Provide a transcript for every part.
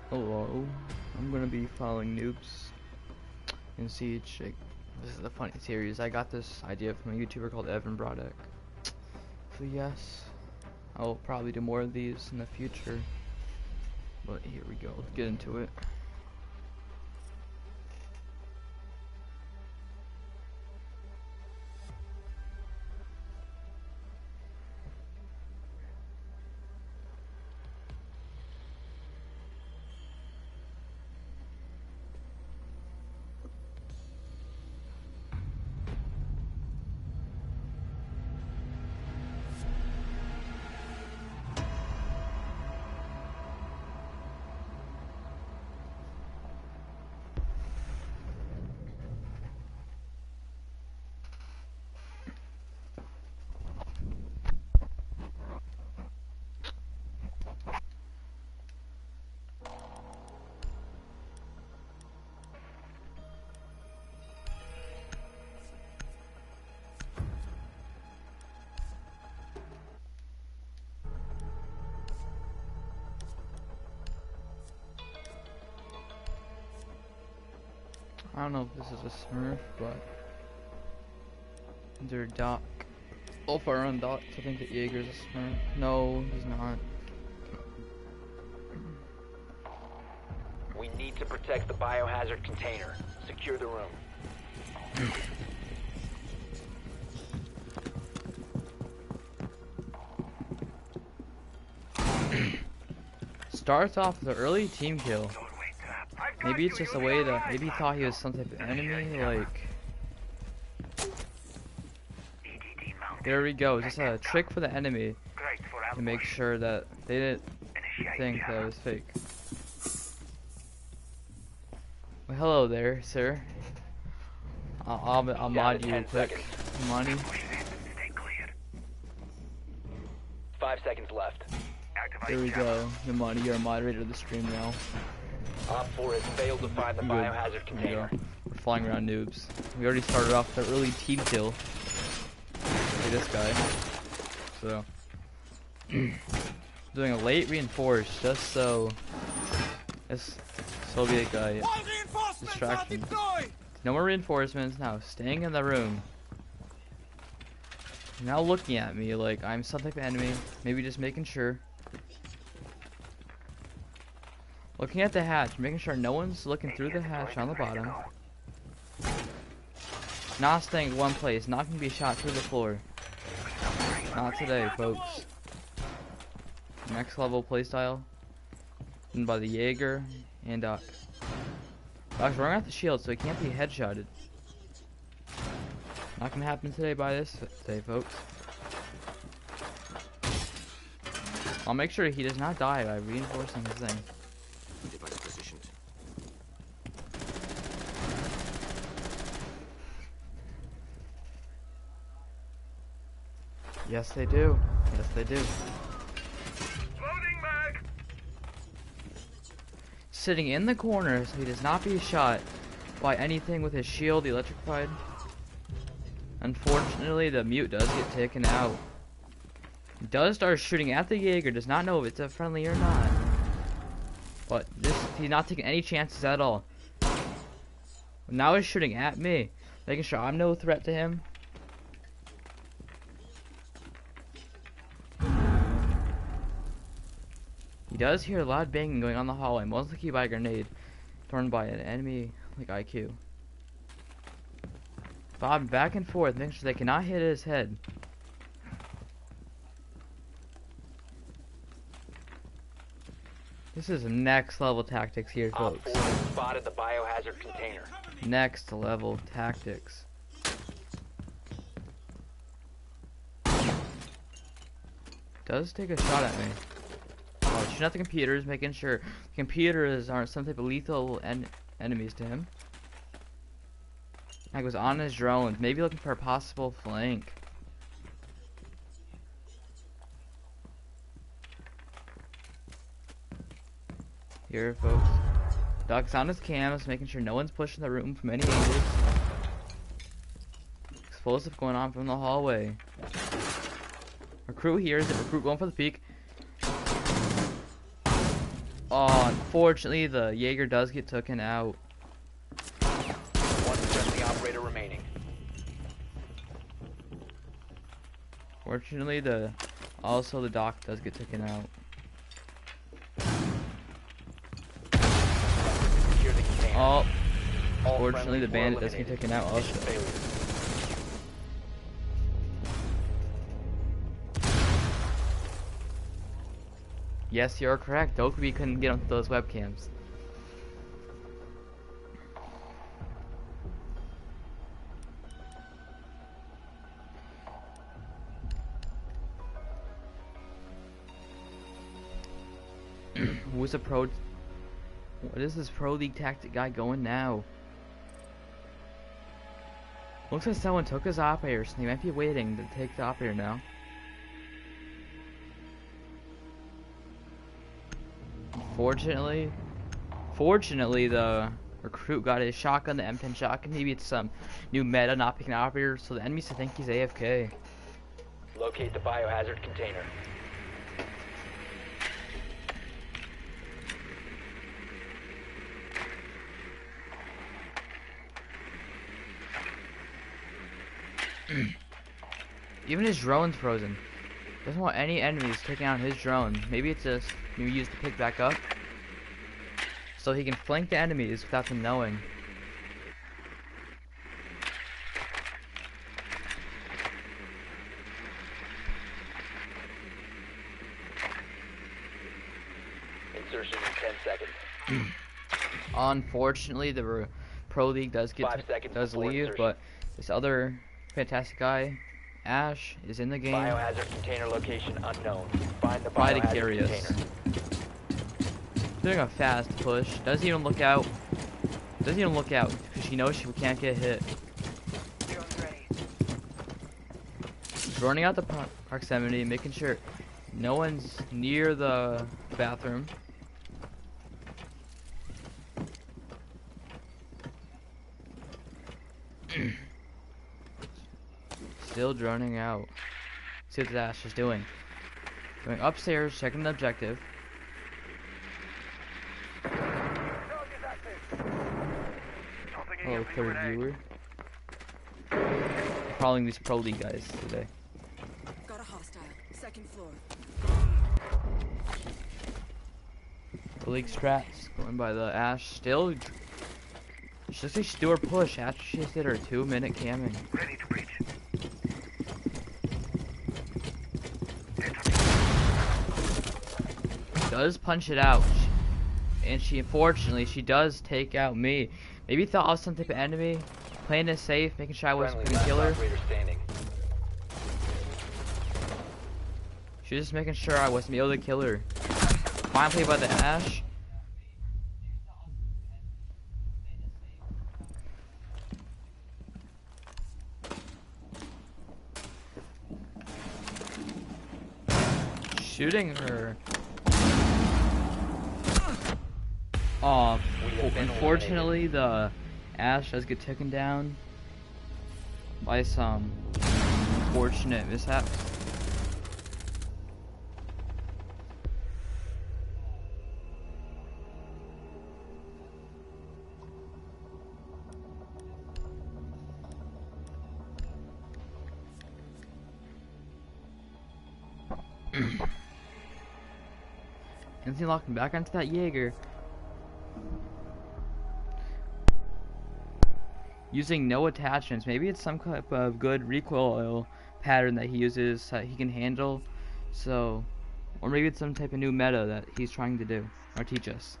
Hello, I'm gonna be following noobs in Siege. This is a funny series. I got this idea from a YouTuber called Evan Brodek. So yes, I will probably do more of these in the future. But here we go. Let's get into it. I don't know if this is a Smurf, but they're Doc. Oh, far on Doc. I think that Jaeger's a Smurf. No, he's not. We need to protect the biohazard container. Secure the room. Starts off with an early team kill. Maybe it's just a way to. Maybe he thought he was some type of enemy. Like, there we go. Just a trick for the enemy to make sure that they didn't think that it was fake. Well, hello there, sir. I'll mod you quick. Money. 5 seconds left. There we go. Yamani, you're a moderator of the stream now. Op 4 has failed to find the biohazard There we container. go. We're flying around noobs. We already started off with an early team kill. Look at this guy. So, doing a late reinforce just so this Soviet guy distraction. No more reinforcements now. Staying in the room. Now looking at me like I'm some type of enemy. Maybe just making sure. Looking at the hatch, making sure no one's looking through the hatch on the bottom. Not staying in one place, not gonna be shot through the floor. Not today, folks. Next level playstyle. And by the Jaeger and Doc. Doc's running out the shield, so he can't be headshotted. Not gonna happen today by this day, folks. I'll make sure he does not die by reinforcing his thing. Device positioned. Yes, they do. Yes, they do. Loading mag. Sitting in the corner so he does not be shot by anything with his shield electrified. Unfortunately, the mute does get taken out. He does start shooting at the Jaeger, does not know if it's a friendly or not. But he's not taking any chances at all. Now he's shooting at me, making sure I'm no threat to him. He does hear a loud banging going on the hallway, most likely by a grenade thrown by an enemy like IQ. Bob back and forth, making sure they cannot hit his head. This is next level tactics here, Op folks. 4 has spotted the biohazard container. Next level tactics. Does take a shot at me. Oh, shooting at the computers, making sure the computers aren't some type of lethal enemies to him. I was on his drones, maybe looking for a possible flank. Here, folks. Doc's on his cams, making sure no one's pushing the room from any angles. Explosive going on from the hallway. Recruit here. Is it recruit going for the peak? Oh, unfortunately, the Jaeger does get taken out. One friendly operator remaining. Fortunately, the dock does get taken out. Secure the container. Oh, All fortunately, the friendlies were bandit does get eliminated. taken out Mission also. failure. Yes, you're correct. Dokubi couldn't get onto those webcams. Who's a pro? What is this pro league tactic guy going now? Looks like someone took his operator, so he might be waiting to take the operator now. Fortunately, the recruit got his shotgun, the M10 shotgun. Maybe it's some new meta, not picking operator, so the enemies think he's AFK. Locate the biohazard container. Even his drone's frozen. Doesn't want any enemies taking out his drone. Maybe it's just used to pick back up, so he can flank the enemies without them knowing. Insertion in 10 seconds. Unfortunately, the pro league does 5 seconds before leave, insertion. but this other fantastic guy, Ash, is in the game. Biohazard container location unknown. Find the Fighting biohazard Curious. container. Doing a fast push. Doesn't even look out. Because she knows she can't get hit. Running out the proximity, making sure no one's near the bathroom. Still droning out. See what Ash is doing. Going upstairs, checking the objective. Hello, third viewer. Calling these pro league guys today. Got a hostile. Second floor. Pro league strats going by the Ash. Still, she looks like she's doing her push after she just did her 2-minute camming. Ready to breach. Does punch it out, and unfortunately she does take out me. Maybe thought I was some type of enemy, playing it safe, making sure I wasn't Friendly gonna kill her. last operator standing. She was just making sure I wasn't able to kill her. Fine play by the Ash. Shooting her. Oh, unfortunately the Ash does get taken down by some unfortunate mishaps. Anthony locking back onto that Jaeger. Using no attachments. Maybe it's some type of good recoil pattern that he uses that he can handle. So, or maybe it's some type of new meta that he's trying to do or teach us.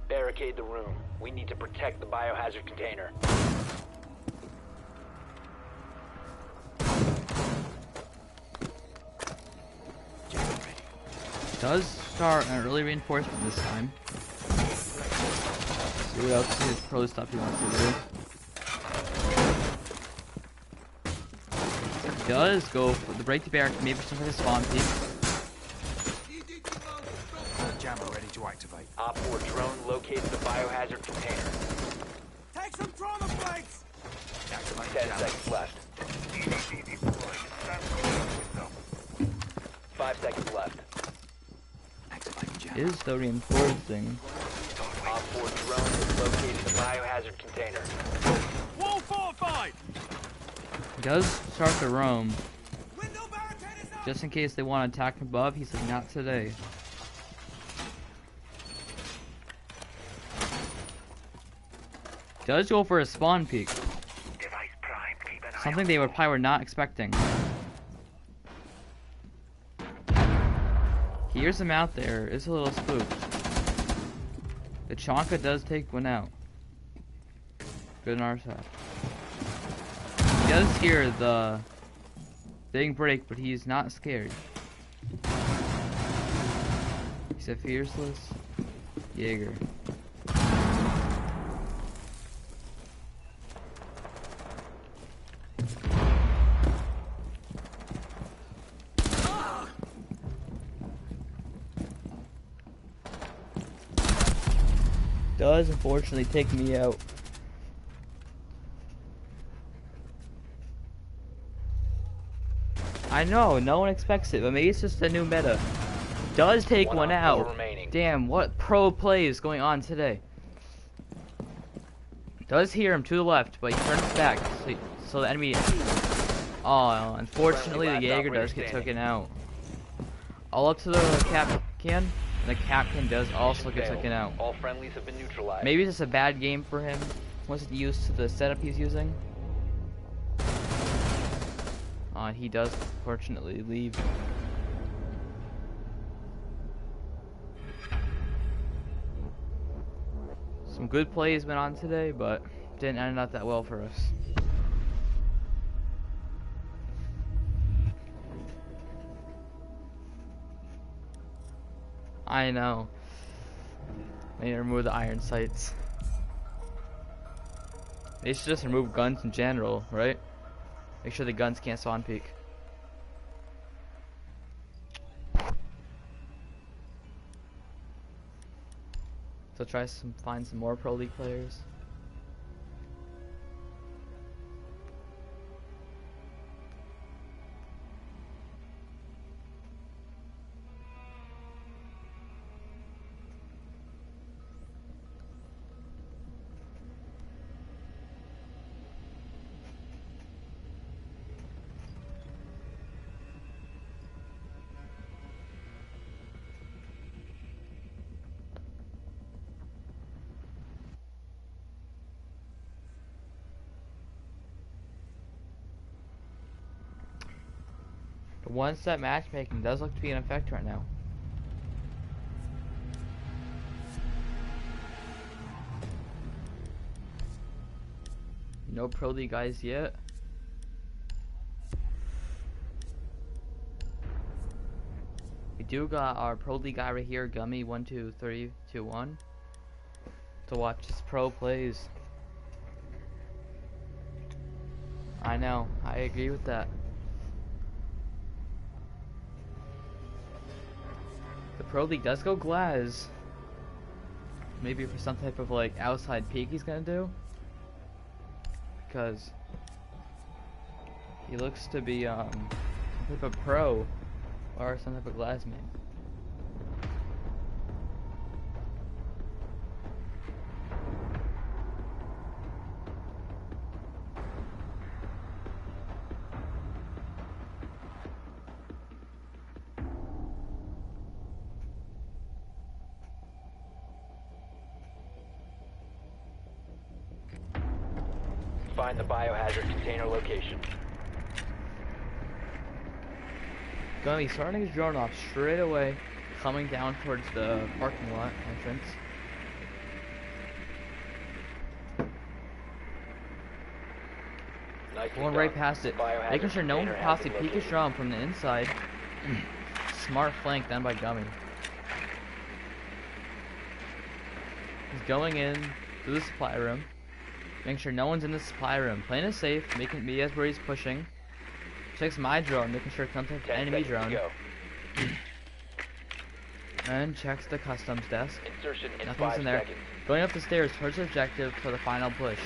Barricade the room. We need to protect the biohazard container. Does start an early reinforcement this time. See what else his pro stuff he wants to do. Does go for the break the barrack, maybe some kind of spawn peek. Jammer ready to activate. Op 4 drone located the biohazard container. Take some trauma flags! 10 seconds left. EDD deployed. Stand seconds left. Activating jammer. Is the reinforcing. Op 4 drone has located the biohazard container. Wall fortified! Does start to roam. Window barricade is up! Just in case they want to attack from above, he said not today. Does go for a spawn peek. Device prime, keep an eye Something they probably were not expecting. He hears him out there. It's a little spooked. The Chonka does take one out. Good on our side. He does hear the thing break, but he's not scared. He's a fearless Jaeger. Does unfortunately take me out. I know, no one expects it, but maybe it's just a new meta. Does take one Op 4 out. remaining. Damn, what pro play is going on today? Does hear him to the left, but he turns back, so the enemy... Oh, unfortunately the Jaeger does get taken out. All up to the Capcan, and the Capcan does also get Failed. taken out. All friendlies have been neutralized. Maybe it's just a bad game for him. Wasn't used to the setup he's using. He does fortunately leave. Some good plays went on today, but didn't end up that well for us. I know. They need to remove the iron sights. They should just remove guns in general, right? Make sure the guns can't spawn peek. So try find some more Pro League players. The one-step matchmaking does look to be in effect right now. No Pro League guys yet. We do got our Pro League guy right here, Gummy 12321, to watch his pro plays. I know, I agree with that. The Pro League does go Glaz. Maybe for some type of like outside peek he's gonna do. Because he looks to be some type of pro or some type of Glaz man. Find the biohazard container location. Gonna be starting his drone off straight away, coming down towards the parking lot entrance. Nicely Going done. right past it, Biohazard making sure no one can container has possibly been peek his located. drone from the inside. Smart flank done by Gummy. He's going in to the supply room, making sure no one's in the supply room. Playing it safe, making me as where he's pushing. Checks my drone, making sure it's not an 10 enemy seconds to drone. go. And checks the customs desk. Insertion in Nothing's 5 in there. seconds. Going up the stairs towards the objective for the final push.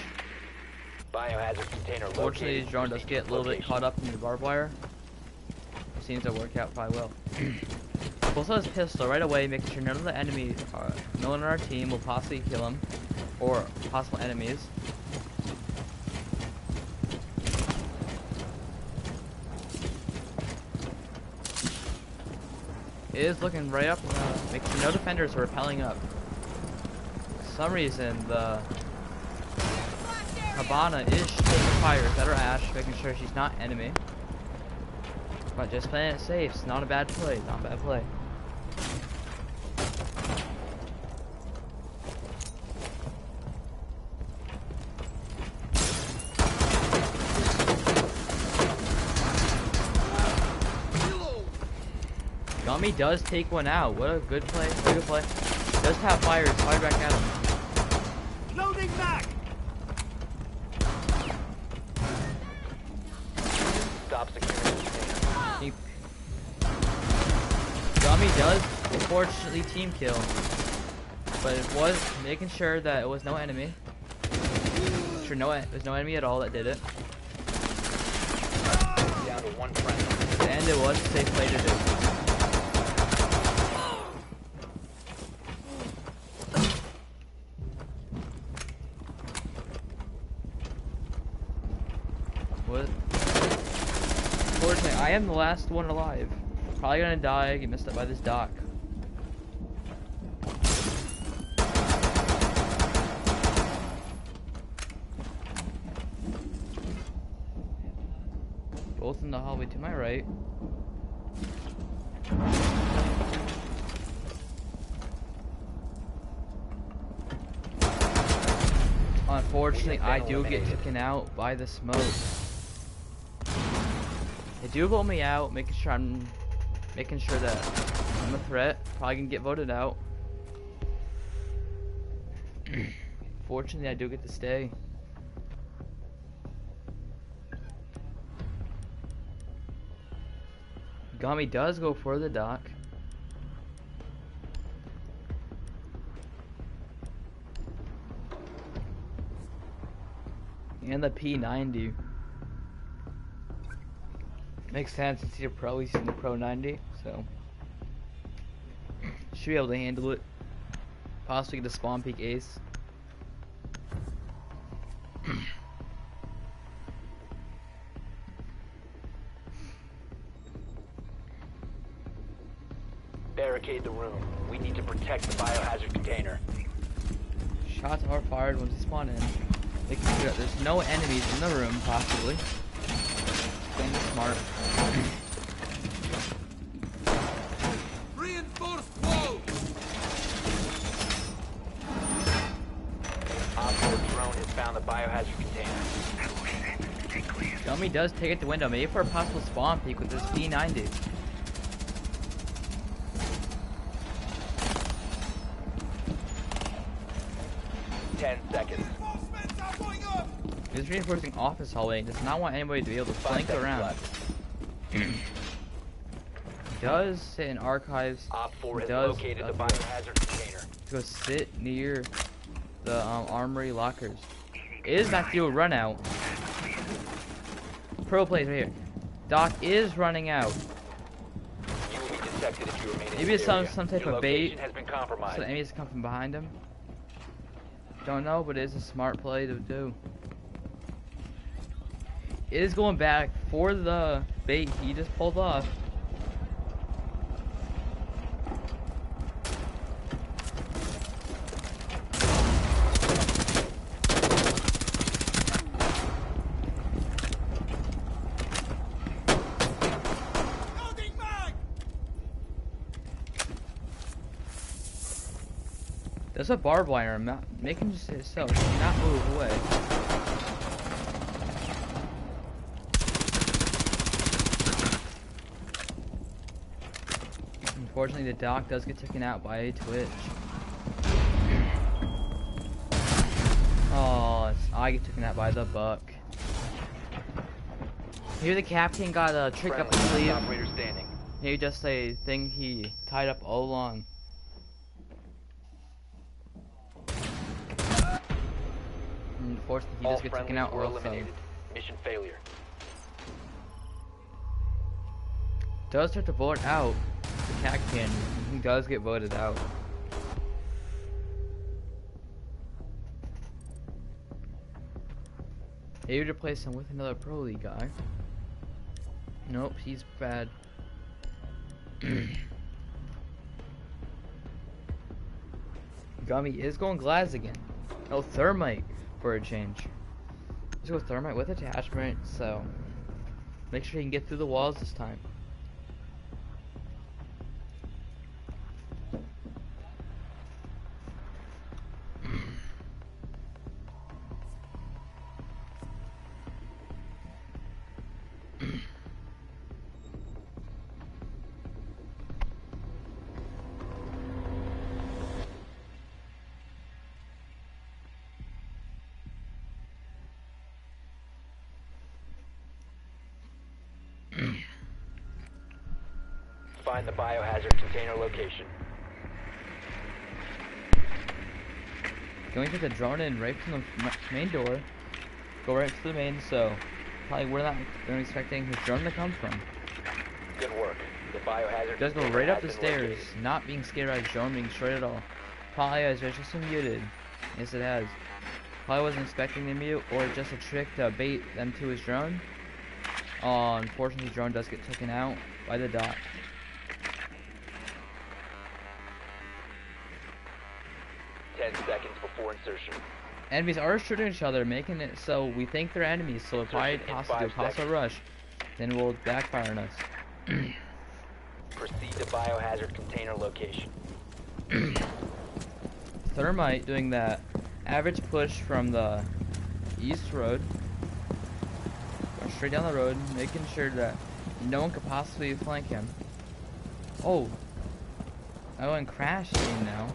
Biohazard container Fortunately, located. his drone does Proceed get to a little bit location. caught up in the barbed wire. seems to work out quite well. Pulls out his pistol right away, making sure none of the enemies, no one on our team will possibly kill him, or possible enemies. It is looking right up, making sure no defenders are rappelling up. For some reason, the Habana is shooting fires at her Ash, making sure she's not enemy. But just playing it safe, it's not a bad play, not a bad play. Gummy does take one out. What a good play. What a good play. Does have fires. Fire back at him. Loading back. Stop securing the container. Gummy does, unfortunately, team kill. But it was making sure that it was no enemy. Sure, there's no enemy at all that did it. Down to one friend. And it was a safe play to do. Unfortunately, I am the last one alive. Probably gonna die, get messed up by this dock. Both in the hallway to my right. Unfortunately, I do get taken out by the smoke. They do vote me out, making sure that I'm a threat. Probably gonna get voted out. Fortunately, I do get to stay. Gummy does go for the dock. And the P90. Makes sense since you're pro, he's in the Pro 90, so should be able to handle it. Possibly get a spawn peek ace. Barricade the room. We need to protect the biohazard container. Shots are fired once they spawn in. Making sure that there's no enemies in the room, possibly. Playing smart. Reinforced walls. Op 4 drone has found the biohazard container. Gummy does take it to window, maybe for a possible spawn peek with this P90. He's reinforcing office hallway and does not want anybody to be able to flank around. Does sit in archives. Op 4 has Does located the biohazard container. go sit near the armory lockers. It is about to do a run out. Pro plays right here. Doc is running out. You will be detected if you remain in Maybe this it's area. some type Your of bait. location has been compromised. So the enemies come from behind him. Don't know, but it is a smart play to do. It is going back for the bait he just pulled off. There's a barbed wire, making it so he cannot move away. Unfortunately, the doc does get taken out by a twitch. Oh, I get taken out by the buck. Here the captain got a trick up his sleeve. Operator standing. Maybe just a thing he tied up all along. Unfortunately, he All does get taken out were also. eliminated. Mission failure. Does start to vote out the cat candy. He does get voted out. Maybe replace him with another pro league guy. Nope, he's bad. Gummy is going glass again. Oh, thermite for a change. Let's go thermite with attachment, so make sure you can get through the walls this time. Find the biohazard container location. Going to the drone in right from the main door. Go right to the main, so probably we're not expecting his drone to come from. Good work. The biohazard Does go container right up has the been stairs, located. not being scared by his drone being destroyed at all. Probably has just muted. Yes, it has. Probably wasn't expecting the mute, or just a trick to bait them to his drone. Unfortunately, his drone does get taken out by the dot. Seconds before insertion. Enemies are shooting each other, making it so we think they're enemies, so if I Insertion in possibly do a 5 possible seconds. rush, then it will backfire on us. Proceed to biohazard container location. Thermite doing that average push from the east road, going straight down the road, making sure that no one could possibly flank him. Oh, I went crashing now.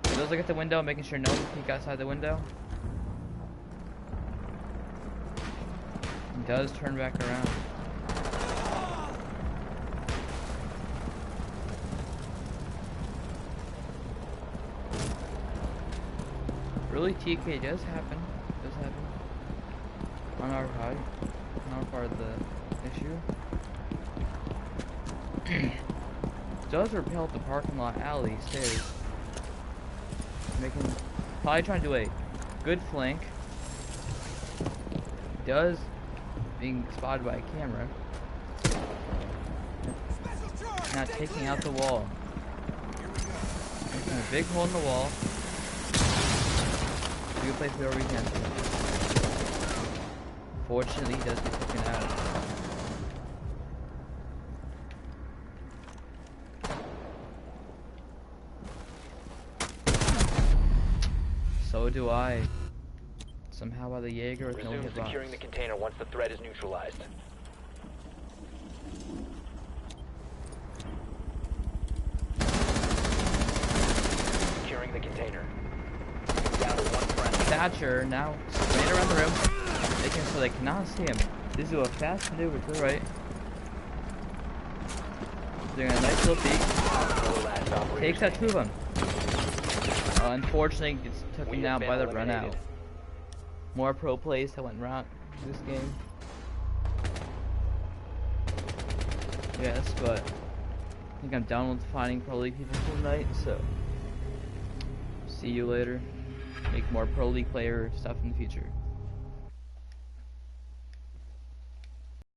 He does look at the window, making sure no one can peek outside the window. He does turn back around. Really, TK does happen. Does happen. On our side. On our part of the issue. Does repel the parking lot alley stairs. Making, probably trying to do a good flank. Does being spotted by a camera. Now taking out the wall. Making a big hole in the wall. A good place where we can. Fortunately, he does get taken out. So do I. Somehow by the Jaeger with no Resume securing the hitbox. container once the threat is neutralized. Securing the container. Down to one friendly. Thatcher now straight around the room, making so they cannot see him. This is a fast maneuver to the right. Doing a nice little peek. Four last operators Takes out two standing. of them. Unfortunately, gets taken We have out been by the run out. eliminated. More pro plays that went wrong this game. Yes, but I think I'm done with finding pro league people for tonight, so see you later. Make more pro league player stuff in the future.